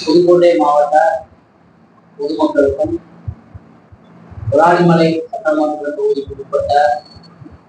புதுக்கோட்டை மாவட்ட பொதுமக்களுக்கும் விராலிமலை சட்டமன்ற தொகுதிக்கு உட்பட்ட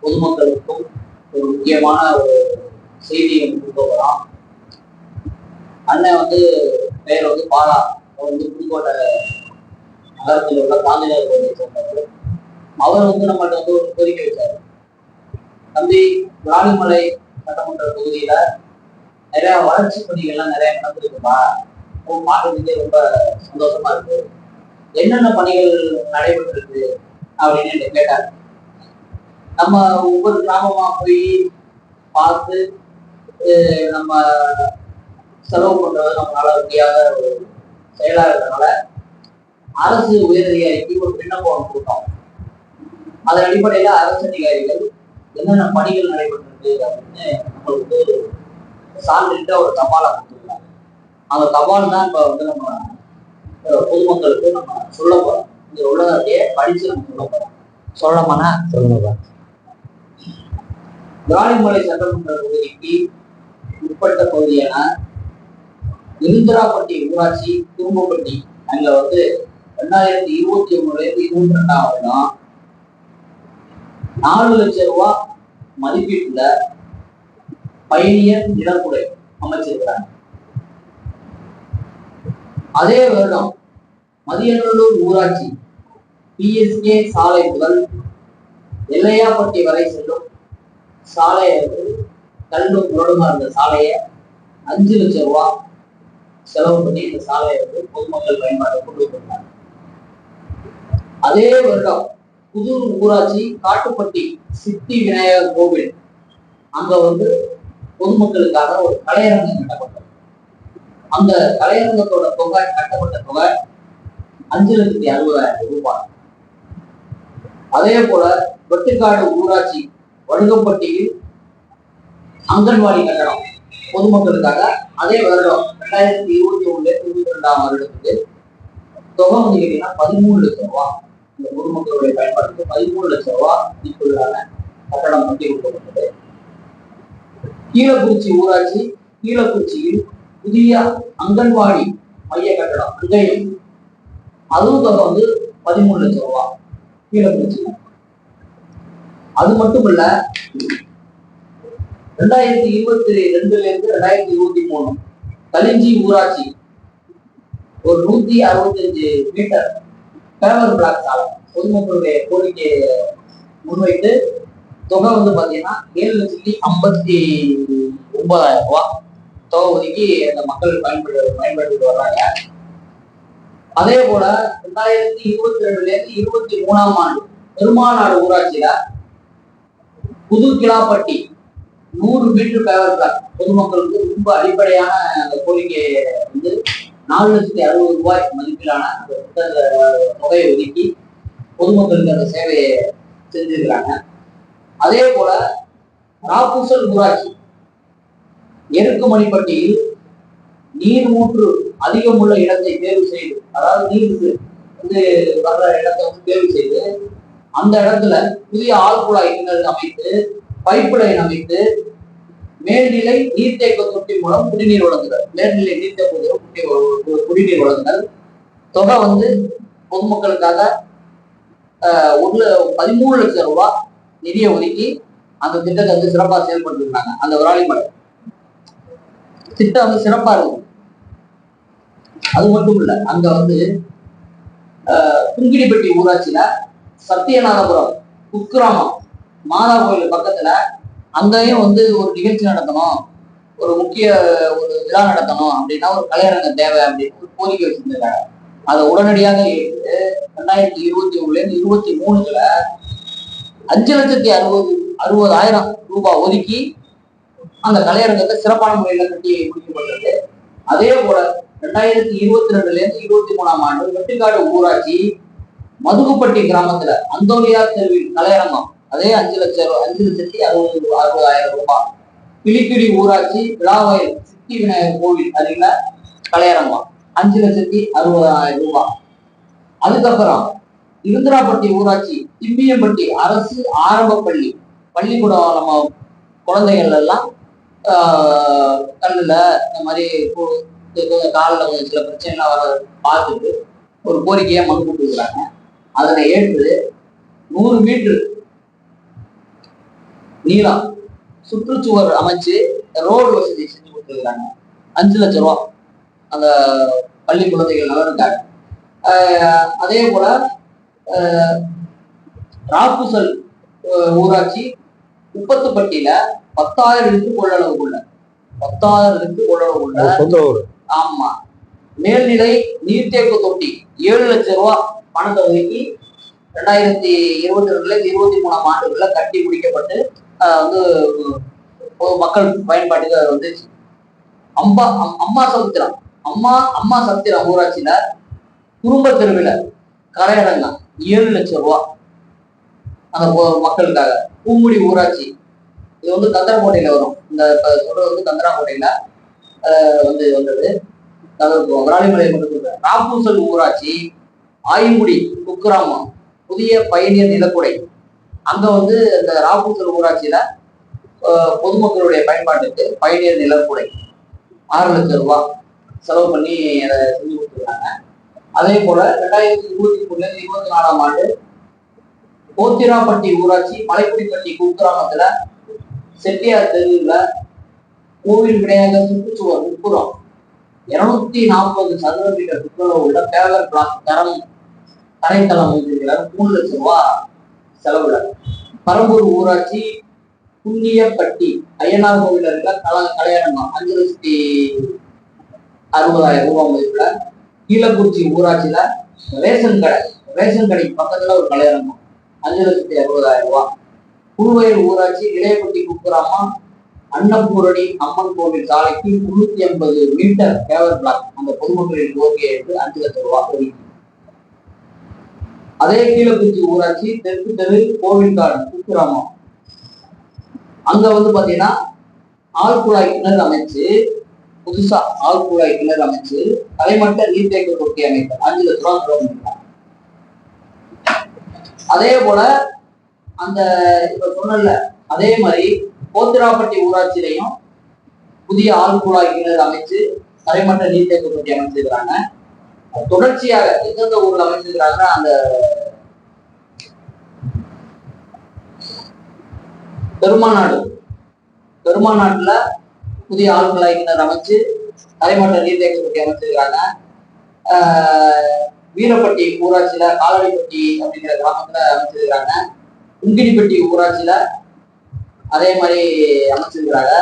பொதுமக்களுக்கும் ஒரு முக்கியமான ஒரு செய்தியை கொடுக்கலாம். அண்ணன் பெயர் பாலா. அவர் புதுக்கோட்டை நகரத்தில் உள்ள காந்திநகர் பகுதியை சேர்ந்தவர். அவர் நம்மள்ட்ட ஒரு கோரிக்கை வச்சார். தம்பி, விராலிமலை சட்டமன்ற தொகுதியில நிறைய வளர்ச்சி பணிகள்லாம் நிறைய நடந்திருக்குப்பா, மாற்றத்துக்கே ரொம்ப சந்தோஷமா இருக்கு. என்னென்ன பணிகள் நடைபெற்று இருக்கு அப்படின்னு கேட்டார். நம்ம ஒவ்வொரு கிராமமா போய் பார்த்து நம்ம செலவு பண்றது நம்மளால முடியாத ஒரு செயலா இருக்கிறதுனால அரசு உயரதிகாரிக்கு ஒரு விண்ணப்பம் கொடுத்தோம். அதன் அடிப்படையில அரசு அதிகாரிகள் என்னென்ன பணிகள் நடைபெற்றிருக்கு அப்படின்னு நம்மளுக்கு சான்றிட்ட ஒரு தபாலை கொடுத்துருக்காங்க. அந்த தபால் தான் இப்ப நம்ம பொதுமக்களுக்கு நம்ம சொல்ல போறோம். இங்க உள்ளதையே படிச்சு நம்ம சொல்ல போறோம். சொல்லமானா சொல்லுங்க. விராலிமலை சட்டமன்ற தொகுதிக்கு உட்பட்ட பகுதியான இருந்திராப்பட்டி ஊராட்சி குறும்பப்பட்டி அங்க 2021-22 வருடம் 4 லட்சம் ரூபாய் மதிப்பீட்டுல பயணியர் நிலக்குடை அமைச்சிருக்கிறாங்க. அதே வருடம் மதியநல்லூர் ஊராட்சி PSK சாலை முதல் எல்லையாப்பட்டி வரை செல்லும் சாலை கல்லு முரடுமா இருந்த சாலையை 5 லட்சம் ரூபாய் செலவு பண்ணி இந்த சாலையை பொதுமக்கள் பயன்பாட்டை கொண்டு வந்தாங்க. அதே வருடம் புதூர் ஊராட்சி காட்டுப்பட்டி சித்தி விநாயகர் கோவில் அங்க பொதுமக்களுக்காக ஒரு கலையரங்கம் கட்டப்பட்டது. அந்த கலையரங்கத்தோட தொகை, கட்டப்பட்ட தொகை 5,60,000 ரூபாய். அதே போல வெட்டுக்காடு ஊராட்சி வடுகப்பட்டியில் அங்கன்வாடி கட்டணம் பொதுமக்களுக்காக அதே வருடம் 2021-22 வருடத்துக்கு தொகை கேட்டீங்கன்னா 13 லட்சம் ரூபாய். இந்த பொதுமக்களுடைய பயன்பாட்டுக்கு 13 லட்சம் ரூபாய் மதிப்புள்ளான கட்டணம் கட்டி கொடுக்கப்பட்டது. கீழக்குறிச்சி ஊராட்சி கீழக்குறிச்சியில் புதிய அங்கன்வாடி மைய கட்டணம் அங்கேயும் அதுவும் தொகை 13 லட்சம் ரூபாய் கீழக்குறிச்சி. அது மட்டுமல்ல, 2022-2023 கலிஞ்சி ஊராட்சி ஒரு 165 மீட்டர் பேவர் பிளாக் சாலை பொதுமக்களுடைய கோரிக்கையை முன்வைத்து தொகை பாத்தீங்கன்னா 7,59,000 ரூபாய் தொகை ஒதுக்கி அந்த மக்கள் பயன்படுத்திட்டு வர்றாங்க. அதே போல 2022-23 பெருமாநாடு ஊராட்சியில புது கிளாப்பட்டி 100 மீட்டர் பேவர் பிளாக் பொதுமக்களுக்கு ரொம்ப அடிப்படையான அந்த கோரிக்கையை 4,60,000 ரூபாய் மதிப்பிலான அந்த தொகையை ஒதுக்கி பொதுமக்களுக்கு அந்த சேவையை செஞ்சிருக்கிறாங்க. அதே போல ராப்பூசல் ஊராட்சி எருக்குமணிப்பட்டியில் நீர் ஊற்று அதிகமுள்ள இடத்தை தேர்வு செய்து, அதாவது நீருக்கு வர்ற இடத்தை தேர்வு செய்து அந்த இடத்துல புதிய ஆழ்குழாய் கிணறு அமைத்து பைப் லைன் அமைத்து மேல்நிலை நீர்த்தேக்க தொட்டி மூலம் குடிநீர் வழங்குதல், மேல்நிலை நீர்த்தேக்க குடிநீர் வழங்குதல் தொகை பொதுமக்களுக்காக 13 லட்சம் ரூபாய் நிதியை ஒதுக்கி அந்த திட்டத்தை சிறப்பாக செயல்பட்டு இருக்காங்க. அந்த விராலிமலை திட்டம் சிறப்பா இருக்கு. அது மட்டும் இல்ல, அங்க குங்கிடிப்பட்டி ஊராட்சியில சத்தியநாதபுரம் குக்கிராமம் மாதா கோயில் பக்கத்துல அங்கேயும் ஒரு நிகழ்ச்சி நடத்தணும், ஒரு முக்கிய ஒரு விழா நடத்தணும் அப்படின்னா ஒரு கலையரங்கம் தேவை அப்படின்னு ஒரு கோரிக்கை வச்சிருந்தாங்க. அதை உடனடியாக 2021-23 5,60,000 ரூபாய் ஒதுக்கி அந்த கலையரங்கத்தை சிறப்பான முறையில கட்டி முடிக்கப்பட்டது. அதே போல 2022-23 வெட்டுக்காடு ஊராட்சி மதுகுப்பட்டி கிராமத்துல அந்தோனியார் தெருவில் கலையரங்கம் அதே 5,60,000 ரூபாய். கிளிக்கிடி ஊராட்சி விழாவயல் சித்தி விநாயகர் கோவில் அருகில கலையரங்கம் 5,60,000 ரூபாய். அதுக்கப்புறம் இருந்திராப்பட்டி ஊராட்சி திம்பியம்பட்டி அரசு ஆரம்ப பள்ளிக்கூடம் நம்ம குழந்தைகள் எல்லாம் கல்லுல இந்த மாதிரி கொஞ்சம் காலில் கொஞ்சம் சில பிரச்சனைலாம் வர பார்த்துட்டு ஒரு கோரிக்கையா மனு கொடுத்துருக்காங்க. அதனை ஏற்று 100 மீட்டர் நீளம் சுற்றுச்சுவர் அமைச்சு ரோடு வசதி செஞ்சு கொடுத்துருக்காங்க. 5 லட்சம் ரூபா அந்த பள்ளி குழந்தைகள் நலனுக்காக. அதே போல ராப்புசல் ஊராட்சி குப்பத்துப்பட்டியில 10,000 லிட்டர் கொள்ளளவுக்குள்ள 10,000 லிட்டர் கொள்ளளவுக்குள்ள ஆமா மேல்நிலை நீர்த்தேக்க தொட்டி 7 லட்சம் ரூபாய் பணத்தை ஒதுக்கி 2022 23ஆம் ஆண்டுகள்ல கட்டி முடிக்கப்பட்டு வந்து மக்கள் பயன்பாட்டுக்கு அது வந்து அம்மா சத்திரம் ஊராட்சியில குடும்ப தெருவில் கரையடங்கம் 7 லட்சம் ரூபாய் அந்த மக்களுக்காக. பூங்குடி ஊராட்சி இது வந்து கந்தரக்கோட்டையில வரும். இந்த சொல்றது வந்து கந்தராக்கோட்டையில வந்தது. விராலிமலை மட்டும் சொல்றேன். ராப்பூசல் ஊராட்சி ஆய்முடி குக்கிராமம் புதிய பயணியர் நிலக்குடை அங்க வந்து இந்த ராப்பூசல் ஊராட்சியில பொதுமக்களுடைய பயன்பாட்டுக்கு பயணியர் நிலக்குடை 6 லட்சம் ரூபாய் செலவு பண்ணி அதை செஞ்சு கொடுத்துருக்காங்க. அதே போல 2023 24ஆம் ஆண்டு போத்திராப்பட்டி ஊராட்சி மலைக்குடிப்பட்டி குக்கிராமத்துல செட்டியார் தெருவில் கோவில் விநாயகர் சுற்றுச்சுவர் உட்புறம் 240 சதுர மீட்டர் சுற்றுலா உள்ள பேவர் பிளாக் தரைத்தளம் அமைந்திருக்கிறார். 3 லட்சம் ரூபாய் செலவுல. பரம்பூர் ஊராட்சி புண்ணியப்பட்டி ஐயனார் கோவில் இருக்கிற கலையரங்கம் 5,60,000 ரூபாய் மதிப்புல. கீழக்குறிச்சி ஊராட்சியில ரேஷன் கடை பக்கத்துல ஒரு கலையரங்கம் 5,60,000 ரூபாய். புதுவயல் ஊராட்சி இளையப்பட்டி குக்கிராமம் அன்னபூரணி அம்மன் கோவில் சாலைக்கு 350 மீட்டர் பேவர் பிளாக் அந்த பொதுமக்களின் கோரிக்கையை எடுத்து 5 லட்சம் ரூபாய். அதே கீழக்குறிச்சி ஊராட்சி தெற்கு தெரு கோவில்காடு குக்கிராமம் அங்க வந்து பாத்தீங்கன்னா ஆழ்குழாய் கிணறு அமைச்சு புதுசா ஆழ்குழாய் கிணறு அமைச்சு தலைமட்ட நீர்த்தேக்க தொட்டி அமைப்பு 5 லட்சம் ரூபாய் செலவு பண்ணிருக்காங்க. அதே போல அந்த இப்ப சொன்னல அதே மாதிரி போத்திராப்பட்டி ஊராட்சியிலையும் புதிய ஆழ்குழாய் கிணறு அமைச்சு தலைமட்ட நீர்த்தேக்க தொட்டி அமைச்சிருக்கிறாங்க. தொடர்ச்சியாக எந்தெந்த ஊர்ல அமைச்சிருக்கிறாங்கன்னா அந்த பெருமாநாட்டுல புதிய ஆழ்குழாய் கிணறு அமைச்சு தலைமட்ட நீர்த்தேக்க தொட்டி அமைச்சிருக்கிறாங்க. வீரப்பட்டி ஊராட்சியில காலடிப்பட்டி அப்படிங்கிற கிராமத்துல அமைச்சிருக்கிறாங்க. உங்கிடிப்பட்டி ஊராட்சியில அதே மாதிரி அமைச்சிருக்கிறாங்க.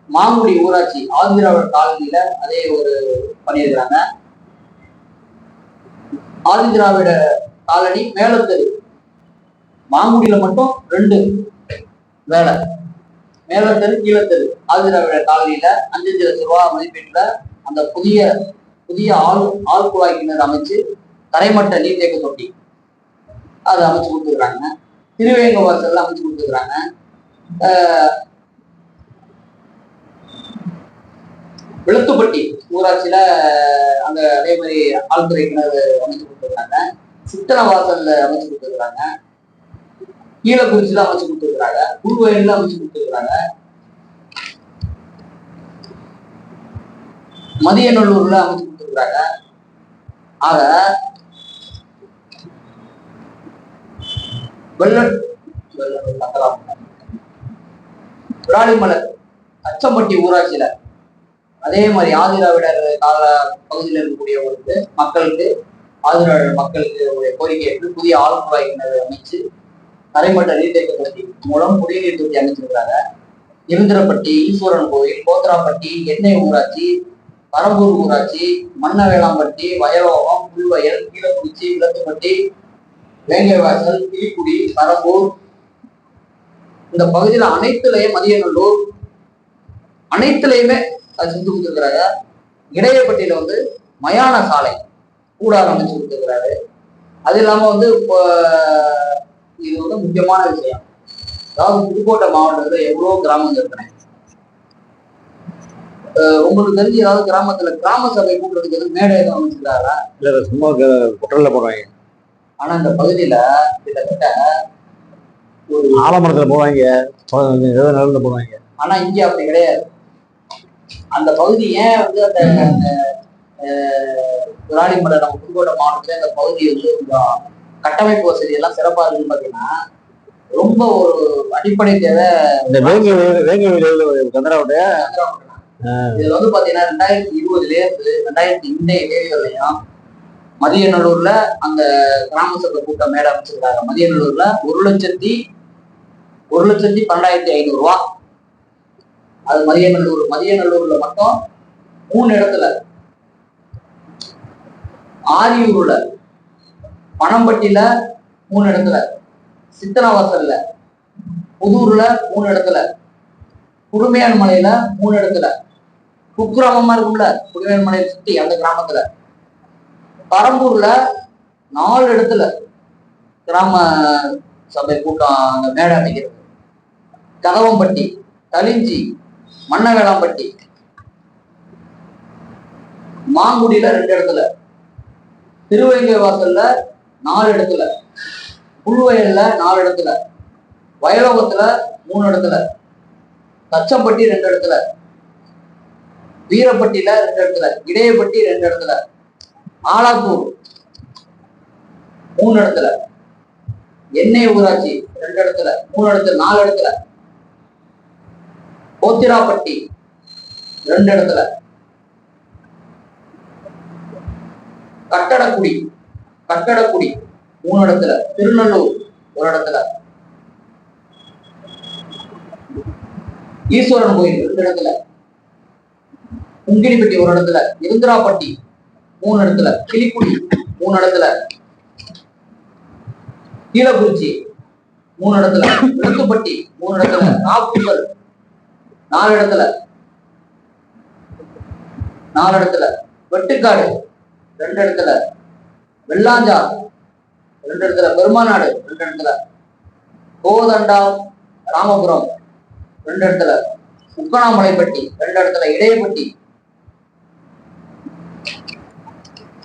மாங்குடி ஊராட்சி ஆதிதிராவிடர் காலனியில அதே ஒரு பண்ணியிருக்கிறாங்க. ஆதிதிராவிட காலனி மேலத்தெரு மாங்குடியில மட்டும் 2 வேலை, மேலத்தெரு கீழத்தெரு ஆதிதிராவிட காலனியில 5 லட்சம் ரூபாய் மதிப்பீட்டுல அந்த புதிய ஆழ்குழாய் கிணறு அமைச்சு தரைமட்ட நீர்த்தேக்க தொட்டி அதை அமைச்சு கொடுத்துருக்காங்க. திருவேங்க வாசல்ல அமைச்சு கொடுத்துருக்காங்க. விளத்துப்பட்டி ஊராட்சியில அந்த அதே மாதிரி ஆழ்துறை கிணறு அமைச்சு கொடுத்துருக்காங்க. சித்தன வாசல்ல அமைச்சு கொடுத்துருக்காங்க. கீழக்குறிச்சியில அமைச்சு கொடுத்துருக்காங்க. புல்வயல்ல அமைச்சு கொடுத்துருக்காங்க. மதியநல்லூர்ல அமைச்சு கொடுத்துருக்காங்க. ஆக விராலிமலை அச்சம்பட்டி ஊராட்சியில அதே மாதிரி ஆதிதிராவிடர் கால பகுதியில் இருக்கக்கூடியவங்களுக்கு ஆதிதிராவிடர் மக்களுக்கு கோரிக்கை புதிய ஆழ்குழாய் கிணறு அமைச்சு தரைமட்ட நீர்த்தேக்க தொட்டி மூலம் குடிநீர் தொட்டி அமைச்சிருக்கிறாங்க. இருந்திரப்பட்டி ஈஸ்வரன் கோயில் போத்திராப்பட்டி எண்ணெய் ஊராட்சி பரம்பூர் ஊராட்சி மன்னவேளாம்பட்டி வயலோகம் புல்வயல் கீழக்குறிச்சி விளத்துப்பட்டி வேங்கைவாசல் கிளிக்குடி பரம்பூர் இந்த பகுதியில அனைத்துலயும் மதியநல்லூர் அனைத்துலயுமே அது செஞ்சு கொடுத்துருக்கிறாங்க. இடையப்பட்டியில வந்து மயான சாலை கூடாரம் அமைச்சு கொடுத்துருக்கிறாரு. அது இல்லாம வந்து இது வந்து முக்கியமான விஷயம். அதாவது புதுக்கோட்டை மாவட்டத்துல எவ்வளவு கிராமங்கள் இருக்கிறேன். உங்களுக்கு தெரிஞ்சு ஏதாவது கிராமத்துல கிராம சபை கூட்டுறதுக்கு எதுவும் மேடை எதுவும் அமைச்சிருக்காரா? இல்ல சும்மா குட்டல்ல போடுவாங்க. ஆனா இந்த பகுதியில கிட்டத்தட்ட ஒரு ஆலமரத்துல போவாங்க, நிலத்துல போவாங்க. ஆனா இங்க அப்படி கிடையாது. அந்த பகுதி ஏன் வந்து அந்த விராலிமலை நம்ம புதுக்கோட்டை மாவட்டத்துல இந்த பகுதி வந்து கொஞ்சம் கட்டமைப்பு வசதி எல்லாம் சிறப்பா இருக்குன்னு பாத்தீங்கன்னா ரொம்ப ஒரு அடிப்படை தேவை. இந்த இதுல வந்து பாத்தீங்கன்னா 2020 இருந்து 2000 இன்றைய தேதிகள்லையும் மதியநல்லூர்ல அந்த கிராம சபை கூட்டம் மேடை அமைச்சிருக்காங்க. மதியநல்லூர்ல 1,12,500 ரூபா. அது மதியநல்லூர்ல மட்டும் 3 இடத்துல, ஆரியூர்ல, பனம்பட்டியில 3 இடத்துல, சித்தனவாசல்ல, புதூர்ல 3 இடத்துல, குடுமையான் மலையில 3 இடத்துல, குக்கிராமமா இருக்கும்ல குடுமையான் மலையை சுத்தி அந்த கிராமத்துல, பரம்பூர்ல 4 இடத்துல கிராம சபை கூட்டம் அந்த மேடை அமைக்கிறது, கதவம்பட்டி, தலிஞ்சி, மன்னவேளாம்பட்டி, மாங்குடியில 2 இடத்துல, திருவேங்கை வாசல்ல 4 இடத்துல, புல்வயல்ல 4 இடத்துல, வயலோகத்துல 3 இடத்துல, தச்சம்பட்டி 2 இடத்துல, வீரப்பட்டியில 2 இடத்துல, இடையப்பட்டி 2 இடத்துல, ஆலாப்பூர் 3 இடத்துல, எண்ணெய் ஊராட்சி 2 இடத்துல, 3 இடத்துல, 4 இடத்துல, போத்திராப்பட்டி 2 இடத்துல, கட்டடக்குடி 3 இடத்துல, திருநல்லூர் 1 இடத்துல, ஈஸ்வரன் கோயில் 2 இடத்துல, குங்கிரிப்பட்டி 1 இடத்துல, இருந்திராப்பட்டி 3 இடத்துல, கிளிக்குடி 3 இடத்துல, கீழக்குறிச்சி 3 இடத்துல, விழுத்துப்பட்டி 3 இடத்துல, நாப்புக்கல் 4 இடத்துல, வெட்டுக்காடு 2 இடத்துல, வெள்ளாஞ்சார் 2 இடத்துல, பெருமாநாடு 2 இடத்துல, கோதண்டா ராமபுரம் 2 இடத்துல, உக்கனாமலைப்பட்டி 2 இடத்துல, இடையப்பட்டி.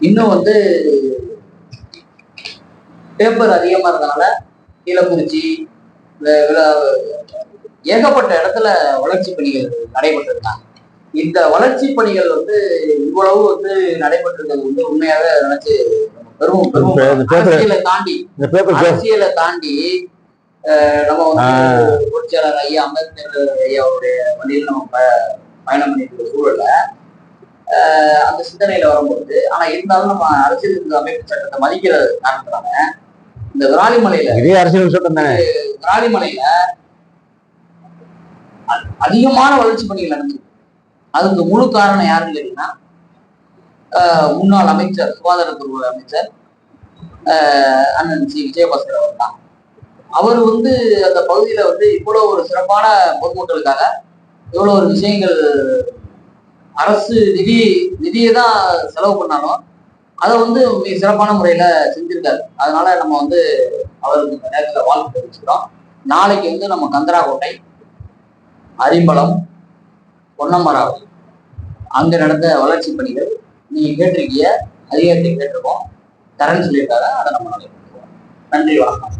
இன்னும் வந்து பேப்பர் அதிகமா இருந்தனால கீழக்குறிச்சி ஏகப்பட்ட இடத்துல வளர்ச்சி பணிகள் நடைபெற்றிருக்காங்க. இந்த வளர்ச்சி பணிகள் வந்து இவ்வளவு வந்து நடைபெற்றிருக்கிறது வந்து உண்மையாக நினைச்சு அரசியலை தாண்டி நம்ம வந்து பொதுச்செயலாளர் ஐயா அம்பேத்கர் ஐயாவுடைய வழியில் நம்ம பயணம் பண்ணிட்டு சூழல்ல அந்த சிந்தனையில வரும்போது, ஆனா இருந்தாலும் நம்ம அரசியல் அமைப்பு சட்டத்தை மதிக்கிற காரணத்தினால இந்த விராலிமலையில அதிகமான வளர்ச்சி பணிகள் நடந்தது. அதுக்கு முழு காரணம் யாருன்னு கேட்டீங்கன்னா முன்னாள் அமைச்சர், சுகாதாரத்துறை அமைச்சர் அண்ணன் சி விஜயபாஸ்கர் அவர் தான். அவர் வந்து அந்த பகுதியில வந்து இவ்வளவு ஒரு சிறப்பான பொதுமக்களுக்காக இவ்வளவு ஒரு விஷயங்கள் அரசு நிதியை தான் செலவு பண்ணாலும் அதை வந்து மிக சிறப்பான முறையில செஞ்சிருக்காரு. அதனால நம்ம வந்து அவருக்கு இந்த நேரத்தில் வாழ்த்து தெரிவிச்சுக்கிறோம். நாளைக்கு வந்து நம்ம கந்தராக்கோட்டை, அரிம்பலம், பொன்னமராவதி அங்க நடந்த வளர்ச்சி பணிகள் நீங்க கேட்டிருக்கீங்க, அதிகாரத்தை கேட்டிருக்கோம், தரேன்னு சொல்லியிருக்காங்க. அதை நம்ம நாளைக்கு நன்றி, வணக்கம்.